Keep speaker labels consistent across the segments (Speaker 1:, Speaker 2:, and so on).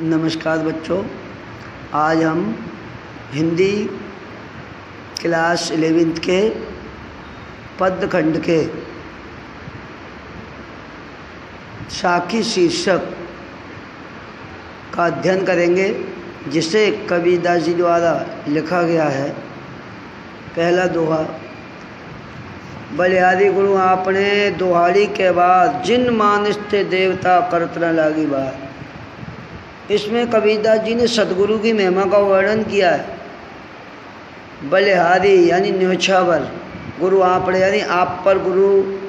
Speaker 1: नमस्कार बच्चों, आज हम हिंदी क्लास 11th के पद्य खंड के साखी शीर्षक का अध्ययन करेंगे, जिसे कबीरदास जी द्वारा लिखा गया है। पहला दोहा। बलिहारी गुरु आपने दोहाड़ी के बाद जिन मानस थे देवता करत न लागी बात। इसमें कबीरदास जी ने सदगुरु की महिमा का वर्णन किया है। बलिहारी यानी न्योछावर, गुरु आपने यानी आप पर गुरु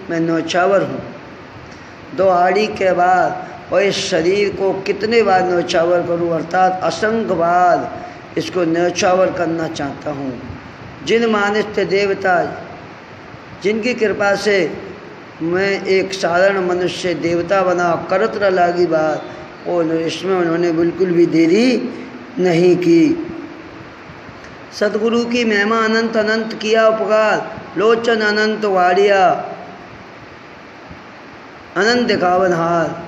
Speaker 1: मैं न्योछावर हूँ। दोहाड़ी के बाद और इस शरीर को कितने बार न्योछावर करूँ, अर्थात असंख्य बार इसको न्योछावर करना चाहता हूँ। जिन मानस थे देवता, जिनकी कृपा से मैं एक साधारण मनुष्य देवता बना, करत न लागी बात, और इसमें उन्होंने बिल्कुल भी देरी नहीं की। सतगुरु की महिमा अनंत अनंत किया उपकार, लोचन अनंत वाड़िया अनंत दिखावन हार।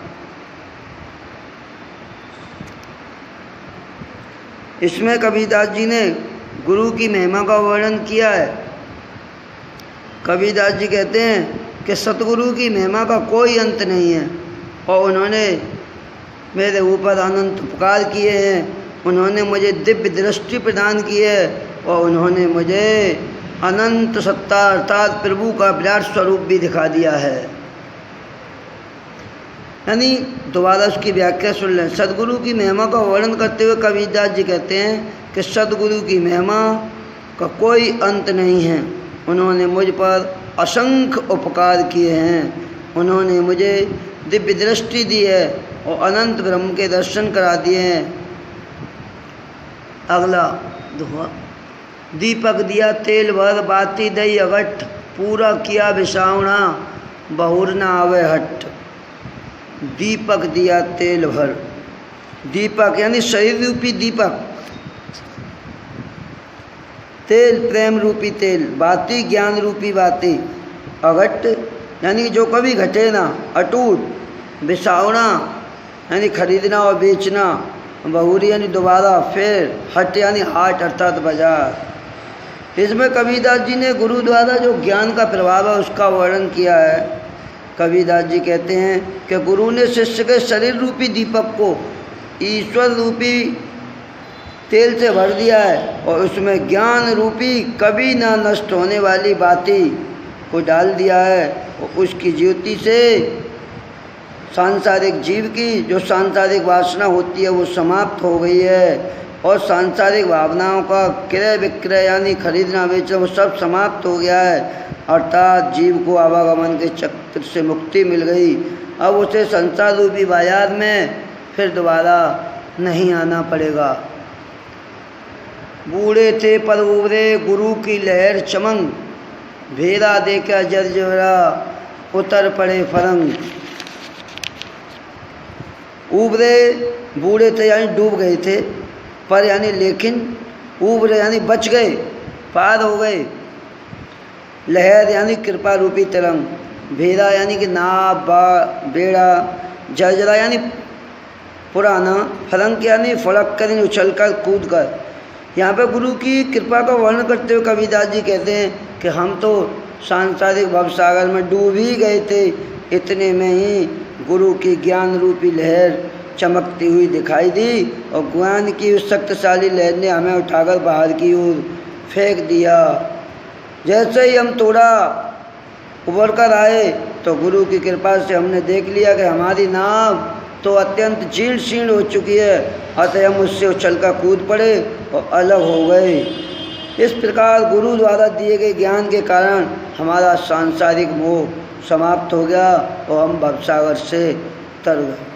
Speaker 1: इसमें कबीरदास जी ने गुरु की महिमा का वर्णन किया है। कबीरदास जी कहते हैं कि सतगुरु की महिमा का कोई अंत नहीं है, और उन्होंने मेरे ऊपर अनंत उपकार किए हैं। उन्होंने मुझे दिव्य दृष्टि प्रदान की है, और उन्होंने मुझे अनंत सत्ता अर्थात प्रभु का विराट स्वरूप भी दिखा दिया है। यानी दोबारा उसकी व्याख्या सुन लें। सदगुरु की महिमा का वर्णन करते हुए कबीरदास जी कहते हैं कि सदगुरु की महिमा का कोई अंत नहीं है। उन्होंने मुझ पर असंख्य उपकार किए हैं। उन्होंने मुझे दिव्य दृष्टि दी है और अनंत ब्रह्म के दर्शन करा दिए हैं। अगला दोहा। दीपक दिया तेल भर, बाती दई अगट, पूरा किया बिसावना, बहुर न आवे हट। दीपक दिया तेल भर। दीपक यानी शरीर रूपी दीपक, तेल प्रेम रूपी तेल, बाती ज्ञान रूपी बाती, अघट यानी जो कभी घटे ना, अटूट, बिसावना यानी खरीदना और बेचना, बहुरी यानी दोबारा, फिर हट यानी हाट अर्थात बाजार। इसमें कबीरदास जी ने गुरु द्वारा जो ज्ञान का प्रभाव है उसका वर्णन किया है। कबीरदास जी कहते हैं कि गुरु ने शिष्य के शरीर रूपी दीपक को ईश्वर रूपी तेल से भर दिया है, और उसमें ज्ञान रूपी कभी ना नष्ट होने वाली बाती को डाल दिया है, और उसकी ज्योति से सांसारिक जीव की जो सांसारिक वासना होती है वो समाप्त हो गई है, और सांसारिक भावनाओं का क्रय विक्रय यानी खरीदना बेचना वो सब समाप्त हो गया है। अर्थात जीव को आवागमन के चक्र से मुक्ति मिल गई। अब उसे संसार रूपी बाजार में फिर दोबारा नहीं आना पड़ेगा। बूढ़े थे पर उबरे, गुरु की लहर चमंग, भेदा देखा जर्जरा, उतर पड़े फरंग। उबरे बूढ़े थे यानी डूब गए थे, पर यानी लेकिन उबरे यानी बच गए, पार हो गए। लहर यानी कृपा रूपी तरंग, भेदा यानी कि नाव बेड़ा, जर्जरा यानी पुराना, फरंग यानी फड़क कर उछल कर कूद कर। यहाँ पे गुरु की कृपा का वर्णन करते हुए कबीरदास जी कहते हैं कि हम तो सांसारिक भवसागर में डूब ही गए थे, इतने में ही गुरु की ज्ञान रूपी लहर चमकती हुई दिखाई दी, और ज्ञान की उस शक्तिशाली लहर ने हमें उठाकर बाहर की ओर फेंक दिया। जैसे ही हम थोड़ा उबर कर आए तो गुरु की कृपा से हमने देख लिया कि हमारी नाव तो अत्यंत जीर्ण शीर्ण हो चुकी है, अतः हम उससे उछल कर कूद पड़े और अलग हो गए। इस प्रकार गुरु द्वारा दिए गए ज्ञान के कारण हमारा सांसारिक मोह समाप्त हो गया और हम भवसागर से तर गए।